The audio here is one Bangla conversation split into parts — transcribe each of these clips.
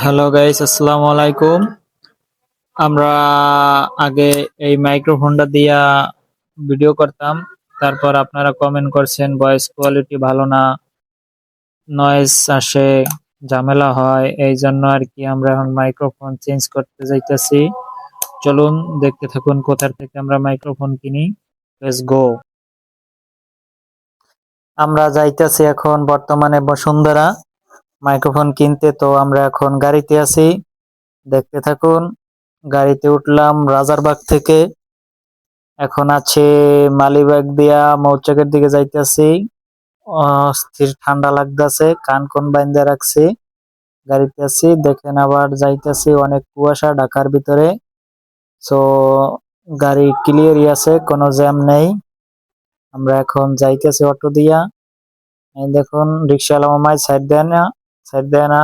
হ্যালো গাইস, আসসালামু আলাইকুম। আমরা আগে এই মাইক্রোফোনটা দিয়া ভিডিও করতাম। তারপর আপনারা কমেন্ট করছেন ভয়েস কোয়ালিটি ভালো না, নয়েজ আসে, ঝামেলা হয়। এই জন্য আর কি আমরা এখন মাইক্রোফোন চেঞ্জ করতে যাইতেছি। চলুন দেখতে থাকুন কোথা থেকে আমরা মাইক্রোফোন কিনি। Let's go. আমরা যাইতেছি এখন বর্তমানে বসুন্ধরা মাইক্রোফোন কিনতে। তো আমরা এখন গাড়িতে আছি, দেখতে থাকুন। গাড়িতে উঠলাম রাজারবাগ থেকে, এখন আছে মালিবাগ দিয়া মৌচাকের দিকে যাইতেছি। অস্থির ঠান্ডা লাগতেছে, কান কোন বাইন্দা রাখছি, গাড়িতে আছি। দেখেন আবার যাইতেছি, অনেক কুয়াশা ঢাকার ভিতরে। সো গাড়ি ক্লিয়ারই আছে, কোনো জ্যাম নেই। আমরা এখন যাইতেছি অটো দিয়া। এই দেখুন রিক্সাওয়ালা মামাই সাইড দেয় না, সাইড দেয় না।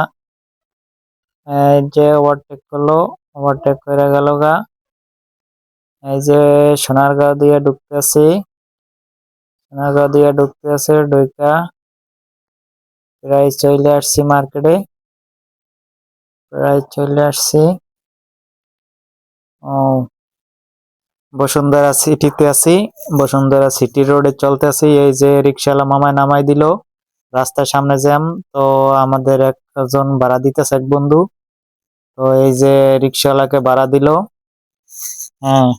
এই যে ওভারটেক করলো, ওভারটেক করে গেল গা। এই যে সোনারগাঁও দিয়ে ঢুকতেছি, সোনারগাঁও দিয়ে ঢুকতেছে, ঢুকা প্রায় চলে আসছি মার্কেটে, প্রায় চলে আসছি। ও, বসুন্ধরা সিটিতে আছি, বসুন্ধরা সিটি রোডে চলতে আছি। এই যে রিক্সাওয়ালা মামায় নামাই দিল, রাস্তার সামনে জ্যাম। তো আমাদের একজন ভাড়া দিতেছে, এক বন্ধু। তো এই যে রিক্সাওয়ালাকে ভাড়া দিল। হ্যাঁ,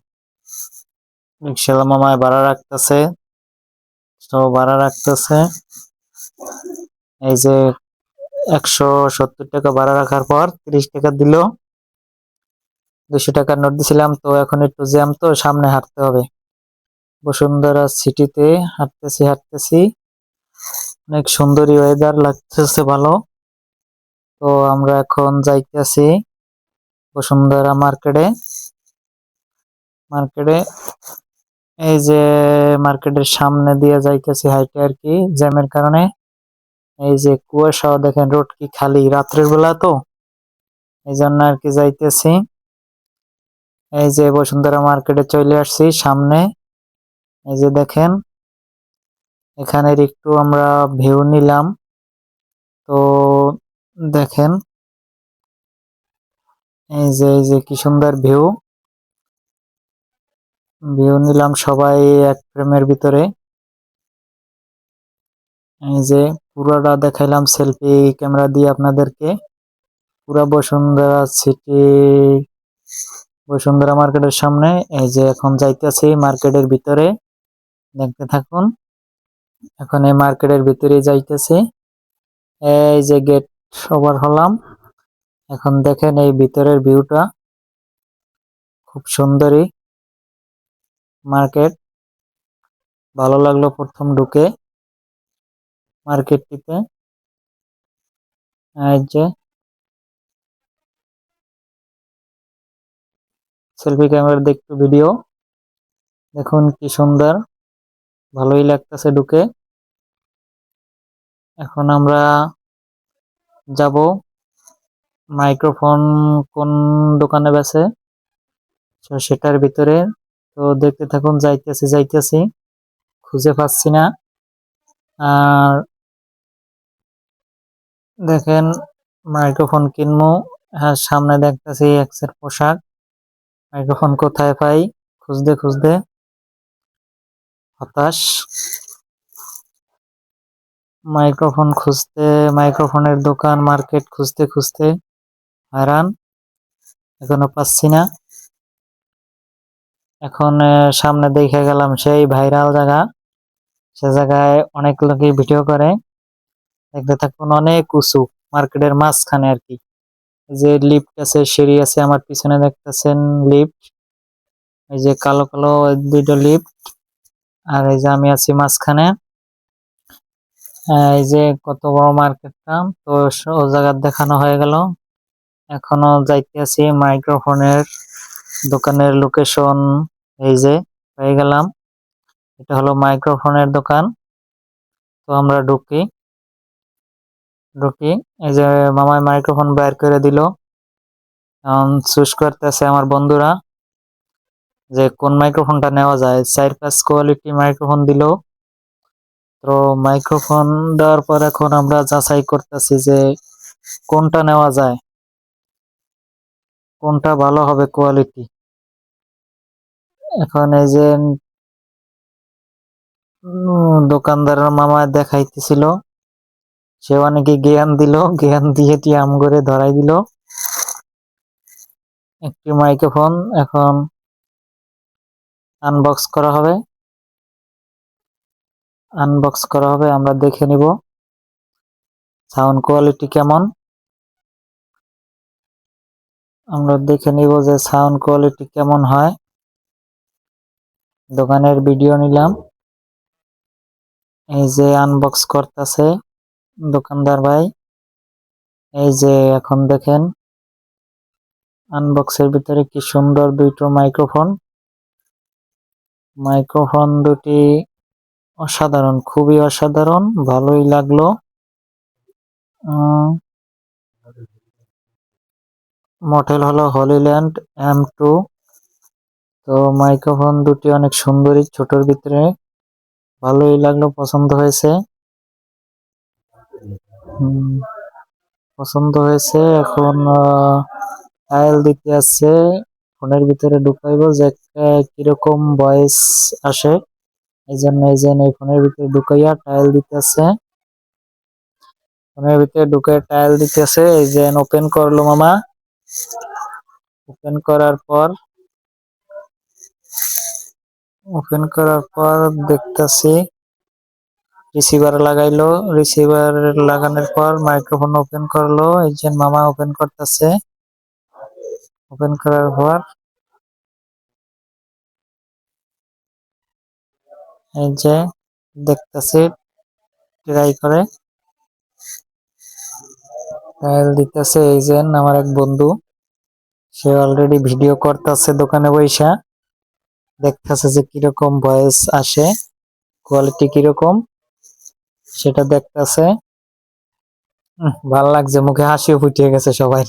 রিক্সাওয়ালা মামায় ভাড়া রাখতেছে, তো ভাড়া রাখতেছে। এই যে 170 টাকা ভাড়া রাখার পর 30 টাকা দিল। 200 টাকার নোট দিছিলাম। তো এখন একটু জ্যাম, তো সামনে হাঁটতে হবে। বসুন্ধরা সিটিতে হাঁটতেছি হাঁটতেছি, অনেক সুন্দরী ওয়েদার লাগতেছে, ভালো। তো আমরা এখন যাইতেছি বসুন্ধরা মার্কেটে। মার্কেটে এই যে মার্কেটের সামনে দিয়ে যাইতেছি হাইটে আর কি, জ্যামের কারণে। এই যে কুয়াশাও দেখেন, রোড কি খালি, রাত্রের বেলা তো এই জন্য আর কি যাইতেছি। এই যে বসুন্ধরা মার্কেটে চলে আসছি সামনে। এই যে দেখেন, এখানের একটু আমরা ভিউ নিলাম। তো দেখেন, এই যে কি সুন্দর ভিউ, ভিউ নিলাম সবাই এক ফ্রেমের ভিতরে। এই যে পুরোটা দেখাইলাম সেলফি ক্যামেরা দিয়ে আপনাদেরকে, পুরা বসুন্ধরা সিটি, বসুন্ধরা মার্কেটের সামনে। এই যে এখন যাইতেছি মার্কেটের ভিতরে, দেখতে থাকুন। এখন এই মার্কেটের ভিতরে যাইতেছি। এই যে গেট ওভার হলাম, এখন দেখেন এই ভিতরের ভিউটা, খুব সুন্দরী মার্কেট। ভালো লাগলো প্রথম ঢুকে মার্কেটটিতে। এই যে সেলফি ক্যামেরা দেখতে ভিডিও দেখুন, কি সুন্দর, ভালোই লাগতেছে ঢুকে। এখন আমরা যাব মাইক্রোফোন কোন দোকানে বেচে, তো সেটার ভিতরে। তো দেখতে থাকুন, যাইতেছি যাইতেছি, খুঁজে পাচ্ছি না। আর দেখেন মাইক্রোফোন কিনবো, হ্যাঁ সামনে দেখতেছি এক্সের পোশাক। মাইক্রোফোন কোথায় পাই খুঁজতে খুঁজতে হতাশ। মাইক্রোফোন খুঁজতে, মাইক্রোফোনের দোকান মার্কেট খুঁজতে খুঁজতে হারান, এখনো পাচ্ছি না। এখন সামনে দেখে গেলাম সেই ভাইরাল জায়গা, সে জায়গায় অনেক লোকই ভিডিও করে। দেখতে থাকুন, অনেক উঁচু, মার্কেটের মাঝখানে আর কি। যে লিফট আছে, সিঁড়ি আছে, আমার পিছনে দেখতেছেন লিফট। এই যে কালো কালো দুইটা লিফট, আর এই যে আমি আছি মাঝখানে। এই যে কত বড় মার্কেটটা, তো ও জায়গা দেখানো হয়ে গেল। এখনো যাইতে আছি মাইক্রোফোনের দোকানের লোকেশন। এই যে পেয়ে গেলাম, এটা হলো মাইক্রোফোনের দোকান। তো আমরা ঢুকি ঢুকি, এই যে মামাই মাইক্রোফোন বের করে দিল। এখন চুজ করতেছে আমার বন্ধুরা যে কোন মাইক্রোফোনটা নেওয়া যায়। 4-5 কোয়ালিটি মাইক্রোফোন দিল। তো মাইক্রোফোন দেওয়ার পর এখন আমরা যাচাই করতেছি যে কোনটা নেওয়া যায়। কোনটা ভালো হবে কোয়ালিটি। এখন এই যে দোকানদারের মামা দেখাইতেছিল, সে অনেকে জ্ঞান দিল, জ্ঞান দিয়ে আম করে ধরাই দিল একটি মাইক্রোফোন। এখন আনবক্স করা হবে, আমরা দেখে নিব সাউন্ড কোয়ালিটি কেমন। আমরা দেখে নিব যে সাউন্ড কোয়ালিটি কেমন হয়। দোকানের ভিডিও নিলাম, এই যে আনবক্স করতেছে দোকানদার ভাই। এই যে এখন দেখেন আনবক্সের ভিতরে কি সুন্দর দুটো মাইক্রোফোন দুটি অসাধারণ, খুবই অসাধারণ, ভালোই লাগলো। মডেল হলো হলিল্যান্ড M2। তো মাইক্রোফোন দুটি অনেক সুন্দরী, ছোটর ভিতরে ভালোই লাগলো, পছন্দ হয়েছে। এখন ট্রায়াল দিতে আছে, ফোনের ভিতরে ঢুকাইবো যে কিরকম ভয়েস আসে। এই জন্য এই ফোনের ভিতরে ঢুকাইয়া ট্রায়াল দিতে আছে, ফোনের ভিতরে ঢুকে ট্রায়াল দিতেছে। এই যে ওপেন করলো মামা, ওপেন করার পর দেখতেছি রিসিভার লাগাইলো, রিসিভার লাগানোর পর মাইক্রোফোন ওপেন করলো। এই যে মামা ওপেন করতেছে, ওপেন করার পর এই যে দেখতেছি ট্রাই করে ট্রায়াল দিতেছে। এই যে আমার এক বন্ধু, সে অলরেডি ভিডিও করতেছে দোকানে বইসা, দেখতেছে যে কিরকম ভয়েস আসে, কোয়ালিটি কিরকম সেটা দেখতেছে। ভাল লাগছে, মুখে হাসিও ফুটিয়ে গেছে সবাই।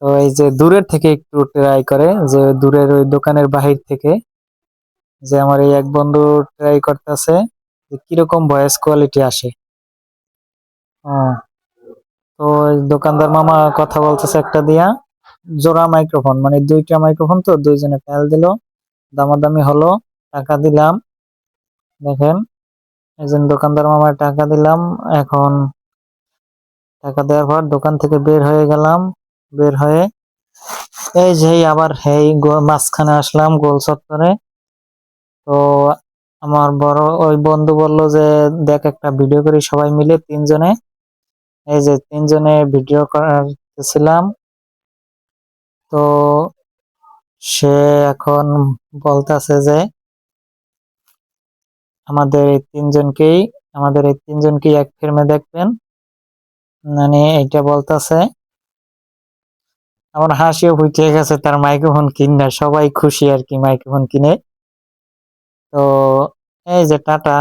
তো এই যে দূরের থেকে একটু ট্রাই করে, যে দূরের ওই দোকানের বাহির থেকে, যে আমার এই এক বন্ধু ট্রাই করতেছে যে কিরকম ভয়েস কোয়ালিটি আসে। তো এই দোকানদার মামা কথা বলতেছে একটা দিয়া, জোড়া মাইক্রোফোন, মানে দুইটা মাইক্রোফোন, তো দুইজনে ট্রায়াল দিল, দামাদামি হলো, টাকা দিলাম। দেখেন এই যে দোকানদার মামার টাকা দিলাম। এখন টাকা দেওয়ার পর দোকান থেকে বের হয়ে গেলাম, বের হয়ে এই যে আবার এই মাঝখানে আসলাম গোল চত্বরে। তো আমার বড় ওই বন্ধু বলল যে দেখ একটা ভিডিও করি সবাই মিলে তিনজনে। এই যে তিনজনে ভিডিও করতেছিলাম। তো সে এখন বলতেছে যে আমাদের এই তিনজনকেই এক ফ্রেমে দেখবেন, মানে এইটা বলতেছে। আমার হাসিও ফুটে গেছে, তার মাইক্রোফোন কিনে সবাই খুশি আর কি, মাইক্রোফোন কিনে। তো এই যে টাটা,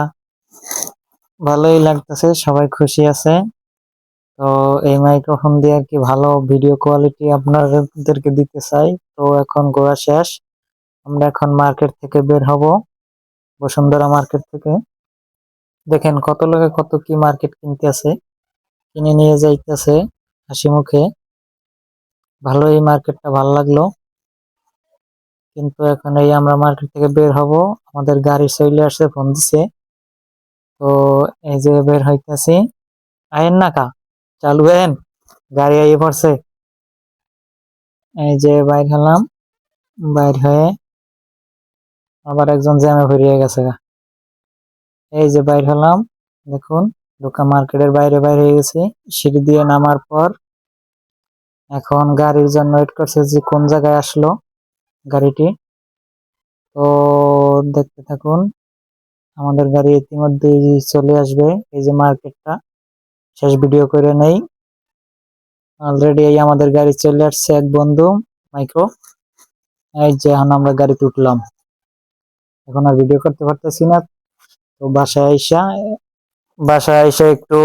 ভালোই লাগতেছে, সবাই খুশি আছে। তো এই মাইক্রোফোন দিয়ে আর কি ভালো ভিডিও কোয়ালিটি আপনাদেরকে দিতে চাই। তো এখন ঘোরা শেষ, আমরা এখন মার্কেট থেকে বের হব, বসুন্ধরা মার্কেট থেকে। দেখেন কত লোকে কত কি মার্কেট কিনতে আছে, কিনে নিয়ে যাইতেছে হাসি মুখে। ভালো, এই মার্কেটটা ভালো লাগলো। কিন্তু এখন এই আমরা মার্কেট থেকে বের হব, আমাদের গাড়ি চলে আসছে, ফোন দিছে। তো এই যে বের হইতেছি, আইন না কা চালু হেন, গাড়ি আইয়ে পড়ছে। এই যে বাইর হলাম, বাইর হয়ে আবার একজন জ্যামে ভরিয়ে গেছে গা। এই যে বাইর হলাম, দেখুন দোকান মার্কেটের বাইরে বাইরে হয়ে গেছি। সিঁড়ি দিয়ে নামার পর এখন গাড়ির জন্য ওয়েট করছে যে কোন জায়গায় আসলো গাড়িটি। তো দেখতে থাকুন, আমাদের গাড়ি ইতিমধ্যেই চলে আসবে। এই যে মার্কেটটা শেষ ভিডিও করে নেই, অলরেডি এই আমাদের গাড়ি চলে আসছে এক বন্ধু মাইক্রো। এই যে এখন আমরা গাড়িতে উঠলাম, এখন আর ভিডিও করতে পারতেছি না। তো বাসায় আইসা একটু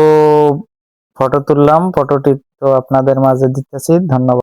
ফটো তুললাম, ফটোটি তো আপনাদের মাঝে দিতেছি। ধন্যবাদ।